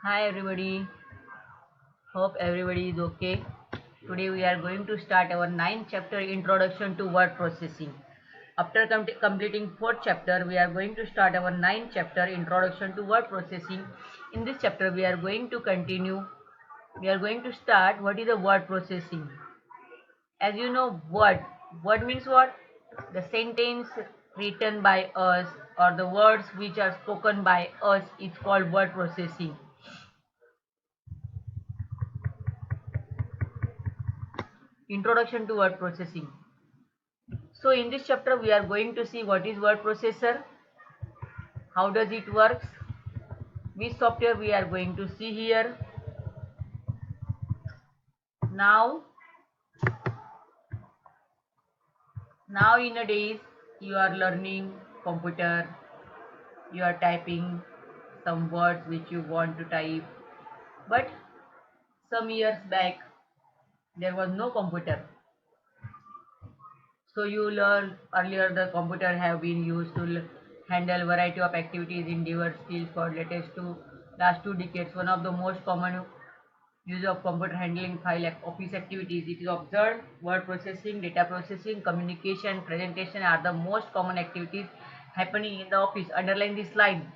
Hi everybody, hope everybody is okay. Today we are going to start our ninth chapter Introduction to Word Processing. After completing fourth chapter, we are going to start our ninth chapter Introduction to Word Processing. In this chapter, we are going to continue. We are going to start what is a word processing. As you know, word means what? The sentence written by us or the words which are spoken by us is called word processing. Introduction to word processing. So in this chapter we are going to see what is word processor, how does it works, which software we are going to see here. Now in a days you are learning computer, you are typing some words which you want to type, but some years back there was no computer. So you learn earlier the computer have been used to handle variety of activities in diverse fields for last 2 decades. One of the most common use of computer handling file office activities. It is observed word processing, data processing, communication, presentation are the most common activities happening in the office. Underline this line.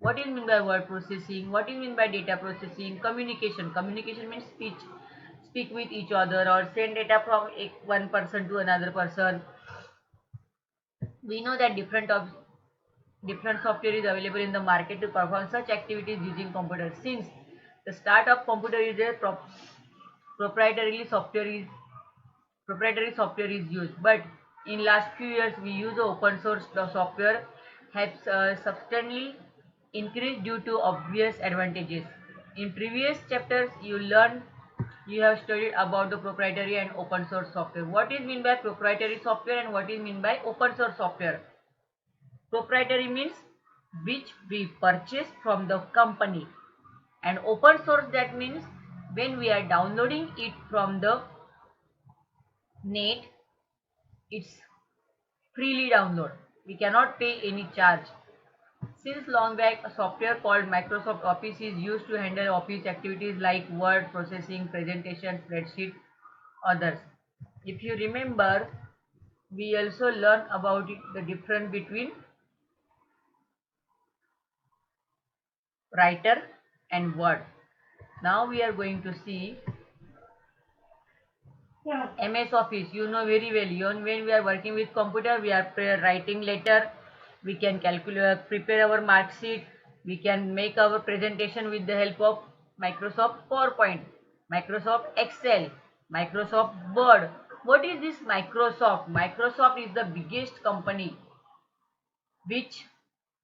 What is meant by word processing? What is meant by data processing? Communication. Communication means speak with each other or send data from one person to another person. We know that different software is available in the market to perform such activities using computers. Since the start of computer usage, proprietary software is proprietary software is used, but in last few years we use open source software has substantially increased due to obvious advantages. In previous chapters you have studied about the proprietary and open source software. What is mean by proprietary software and what is mean by open source software? Proprietary means which we purchase from the company, and open source, that means when we are downloading it from the net, it's freely download. We cannot pay any charge. Since long back, a software called Microsoft Office is used to handle office activities like word processing, presentation, spreadsheet, others. If you remember, we also learn about the difference between writer and word. Now we are going to see MS Office. You know very well. Even when we are working with computer, we are writing letter. We can calculate, prepare our mark sheet. We can make our presentation with the help of Microsoft PowerPoint, Microsoft Excel, Microsoft Word. What is this Microsoft? Microsoft is the biggest company which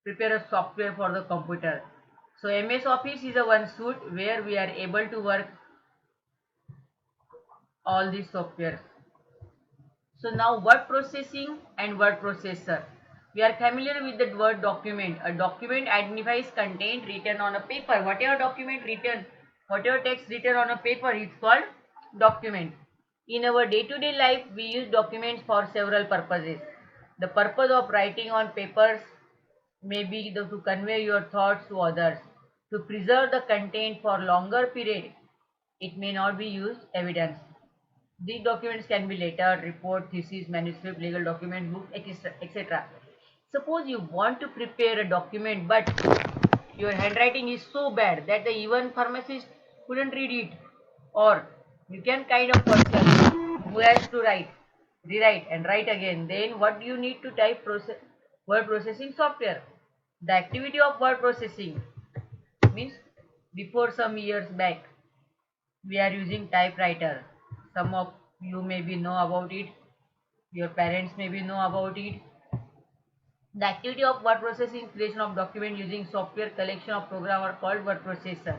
prepare a software for the computer. So MS Office is a one suite where we are able to work all these software. So now word processing and word processor. We are familiar with the word document. A document identifies content written on a paper. Whatever text written on a paper is called document. In our day-to-day life, we use documents for several purposes. The purpose of writing on papers may be to convey your thoughts to others. To preserve the content for longer period, it may not be used evidence. These documents can be letter, report, thesis, manuscript, legal document, book, etc. Suppose you want to prepare a document, but your handwriting is so bad that the even pharmacist couldn't read it, or you can kind of person who has to rewrite and write again. Then what do you need to word processing software? The activity of word processing means before some years back we are using typewriter. Some of you maybe know about it, your parents maybe know about it. The activity of word processing, creation of document using software, collection of program are called word processor.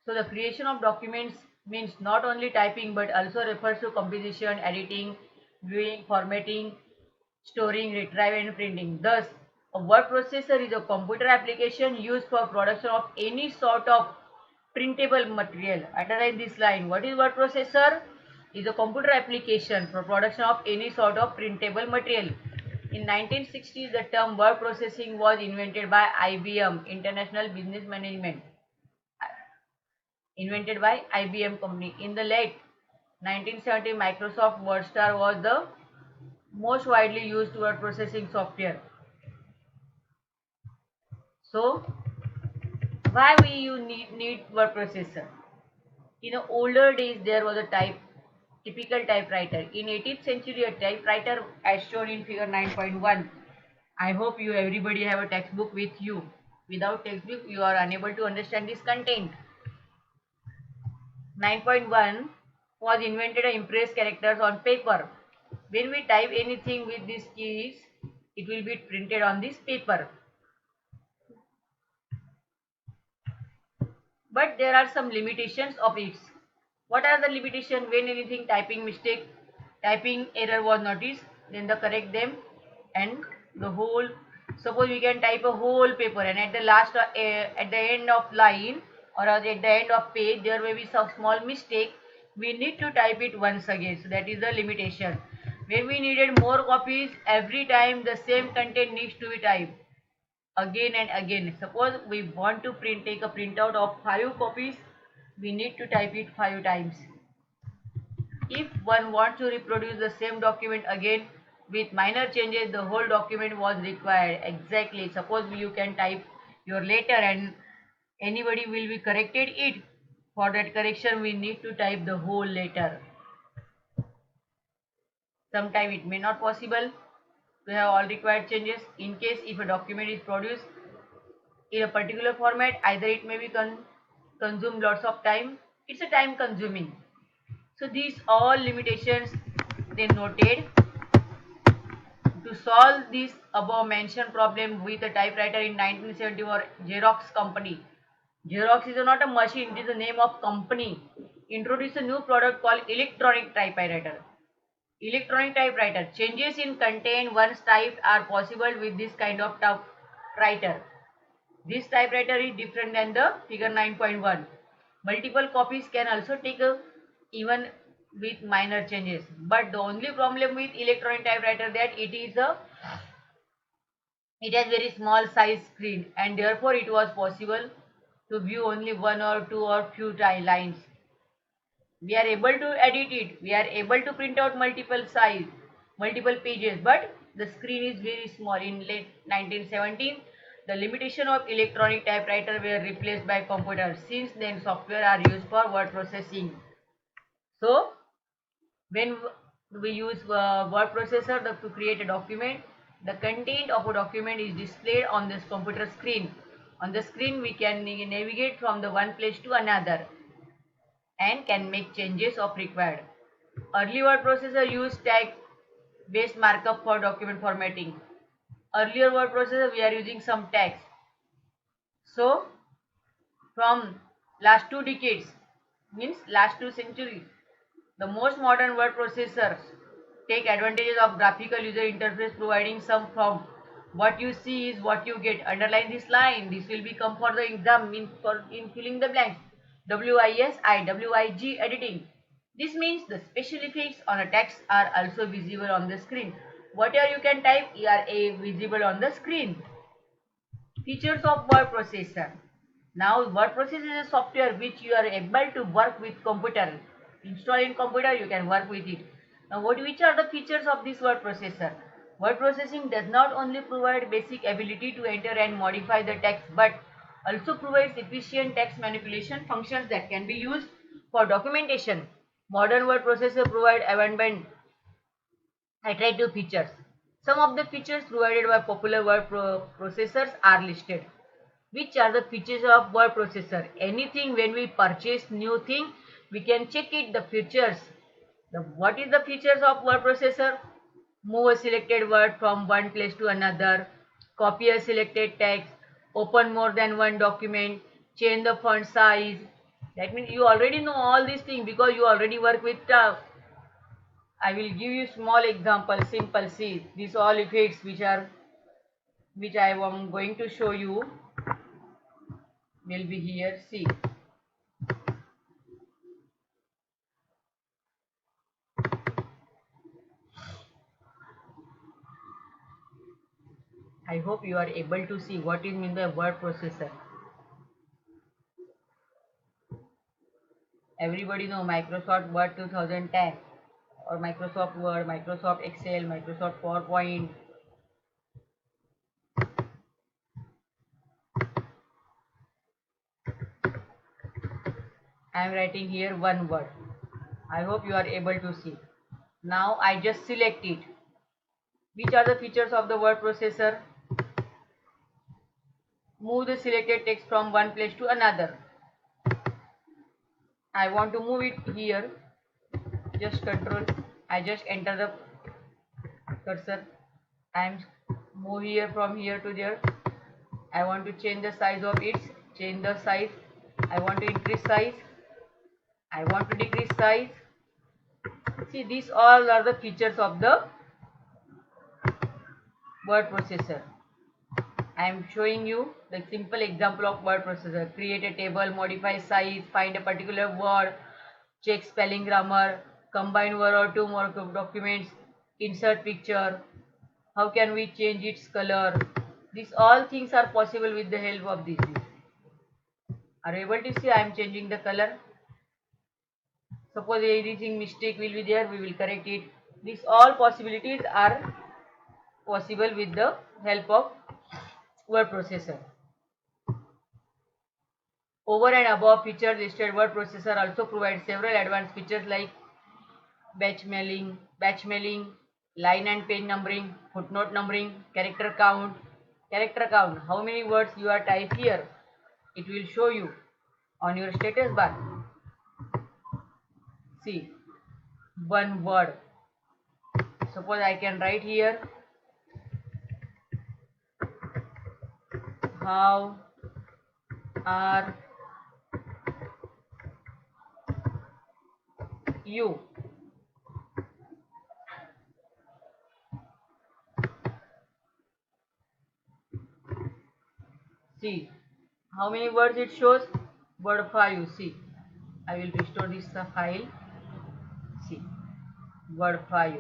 So the creation of documents means not only typing but also refers to composition, editing, viewing, formatting, storing, retrieving and printing. Thus, a word processor is a computer application used for production of any sort of printable material. Underline this line. What is word processor? Is a computer application for production of any sort of printable material. In 1960s, the term word processing was invented by IBM, International Business Management, invented by IBM company. In the late 1970s, Microsoft WordStar was the most widely used word processing software. So, why we you need word processor? In the older days, there was a typical typewriter. In 18th century, a typewriter as shown in figure 9.1. I hope you everybody have a textbook with you. Without textbook, you are unable to understand this content. 9.1 was invented to impress characters on paper. When we type anything with these keys, it will be printed on this paper. But there are some limitations of it. What are the limitations? When anything typing mistake, typing error was noticed, then the correct them, and the whole, suppose we can type a whole paper and at the last at the end of line or at the end of page there may be some small mistake, we need to type it once again. So that is the limitation. When we needed more copies, every time the same content needs to be typed again and again. Suppose we want to take a printout of 5 copies, we need to type it 5 times. If one wants to reproduce the same document again with minor changes, the whole document was required. Exactly. Suppose you can type your letter and anybody will be corrected it. For that correction, we need to type the whole letter. Sometimes it may not possible to have all required changes. In case if a document is produced in a particular format, either it may be consume lots of time. It's a time consuming. So these all limitations they noted. To solve this above mentioned problem with a typewriter in 1970 or Xerox company. Xerox is not a machine, it is the name of company. Introduced a new product called electronic typewriter. Electronic typewriter. Changes in content once typed are possible with this kind of typewriter. This typewriter is different than the figure 9.1. Multiple copies can also take even with minor changes. But the only problem with electronic typewriter that it has very small size screen and therefore it was possible to view only one or two or few lines. We are able to edit it. We are able to print out multiple size, multiple pages, but the screen is very small. In late 1917, the limitation of electronic typewriter were replaced by computers. Since then, software are used for word processing. So, when we use word processor to create a document, the content of a document is displayed on this computer screen. On the screen, we can navigate from the one place to another and can make changes of required. Early word processor used tag based markup for document formatting. Earlier word processor we are using some tags. So from last 2 decades, means last 2 centuries, the most modern word processors take advantages of graphical user interface providing some from what you see is what you get. Underline this line. This will become for the exam in filling the blanks. WISI, editing. This means the special effects on a text are also visible on the screen. Whatever you can type are visible on the screen. Features of word processor. Now word processor is a software which you are able to work with computer. Install in computer, you can work with it. Now which are the features of this word processor? Word processing does not only provide basic ability to enter and modify the text but also provides efficient text manipulation functions that can be used for documentation. Modern word processor provide abundant attractive features. Some of the features provided by popular word processors are listed. Which are the features of word processor? Anything when we purchase new thing, we can check it the features. What is the features of word processor? Move a selected word from one place to another, copy a selected text, open more than one document, change the font size. That means you already know all these things because you already work with I will give you small example, simple. See, these all effects which I am going to show you will be here. See, I hope you are able to see what is mean by word processor. Everybody know Microsoft Word 2010 or Microsoft Word, Microsoft Excel, Microsoft PowerPoint. I am writing here one word. I hope you are able to see. Now I just select it. Which are the features of the word processor? Move the selected text from one place to another. I want to move it here. Just control. I just enter the cursor. I am move here from here to there. I want to change the size of it. Change the size. I want to increase size. I want to decrease size. See, these all are the features of the word processor. I am showing you the simple example of word processor. Create a table, modify size, find a particular word, check spelling, grammar, combine one or two more documents, insert picture. How can we change its color? These all things are possible with the help of this. Are you able to see I am changing the color? Suppose anything mistake will be there, we will correct it. These all possibilities are possible with the help of word processor. Over and above features listed, word processor also provides several advanced features like batch mailing, line and page numbering, footnote numbering, character count. Character count, how many words you are type here, it will show you on your status bar. See, one word. Suppose I can write here, how are you? See, how many words it shows? Word 5. See, I will restore this file. See, word 5.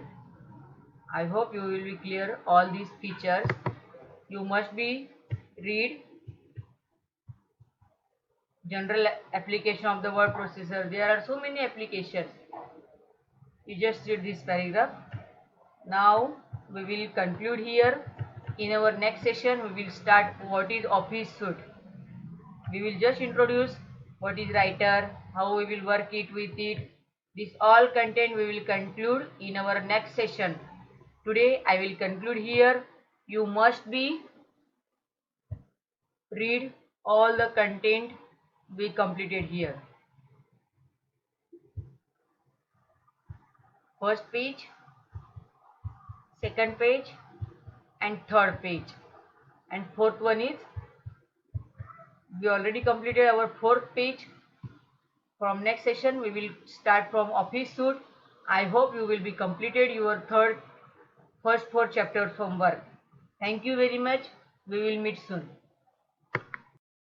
I hope you will be clear all these features. You must be read general application of the word processor. There are so many applications. You just read this paragraph. Now we will conclude here. In our next session we will start what is Office Suite. We will just introduce what is writer, how we will work it with it. This all content we will conclude in our next session. Today I will conclude here. You must be read all the content we completed here. First page, second page and third page. And fourth one is, we already completed our fourth page. From next session we will start from Office Suite. I hope you will be completed your first 4 chapters from work. Thank you very much. We will meet soon.